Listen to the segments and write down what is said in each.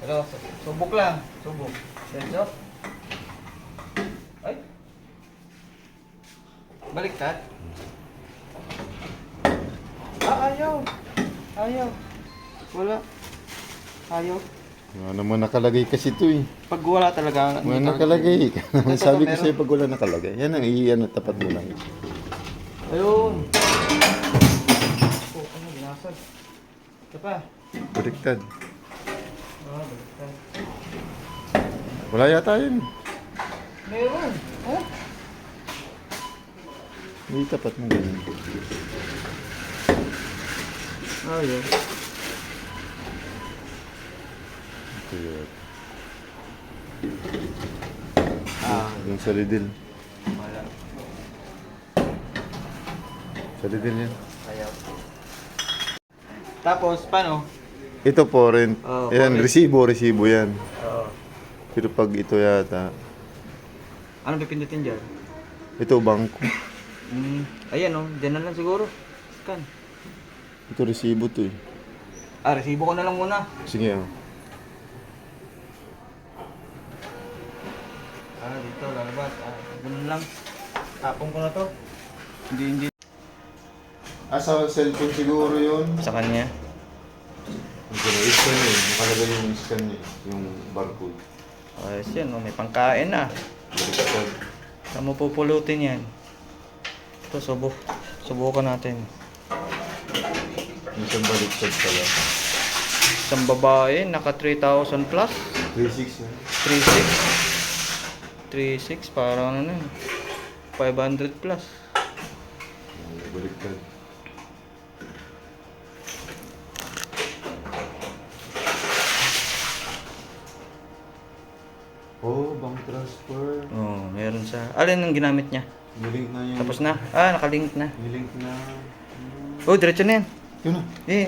Pero, subok lang. Subok. Diretso. Ay. Baliktad. Ayaw. Ayaw. Wala. Ayaw. Ano mo nakalagay kasi ito eh. Pag wala talaga. Wala nakalagay. Sabi ko meron. sa'yo pag wala nakalagay. Yan ang iyan at tapat mo lang. Ayun. Oh, ano, binasag. Ito pa. Baliktad. Baliktad. Wala yata yun. Meron. Oh. Hindi tapat mo ganyan. Ayaw. Ito yun. Yung sa lidil. Wala. Sa lidil yan. Ayaw. Tapos, paano? Ito po rin. Oh, Yan, po resibo yan. Oo. Pero pag ito yata, Anong pipindutin dyan? ito bangko. Ayan oh, dyan na lang siguro. Scan. Ito resibo to eh. Resibo ko na lang muna. Sige oh. Dito, lalabas. Ganun lang. Tapong ko na to. Hindi. Sa cellphone siguro yun. Sa kanya. I-scan eh. Nakalagay yung scan eh. Yung barcode. Ayos yan, oh, may pangkain na. Baliktad. Saan mo pupulutin yan? Ito, subukan natin. Isang baliktad pala. Isang babae, naka 3,000 plus. 3.6 na. 3,600. 3,600, parang ano yun. 500 plus. Baliktad. Oh, bank transfer. Oh, meron sa... Alin ang ginamit niya? Nilink na yung... Tapos na? Nakalink na. Nilink na... Oh, diretso na yan. Yun na.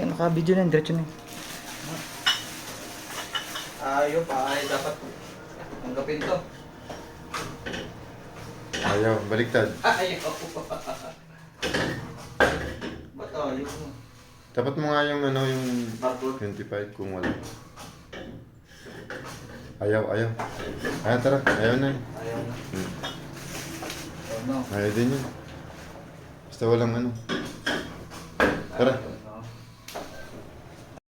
Naka-video na yan. Diretso na yan. Ayaw pa. Dapat tanggapin to. Ayaw, baliktad. Ayaw. Ba't ayaw mo? Dapat mo nga yung ano, yung Barcode. 25 kung wala. Ayaw. Ayaw, tara. Ayaw na yun. Ayaw na. Ayaw din yun. Basta walang ano. Tara.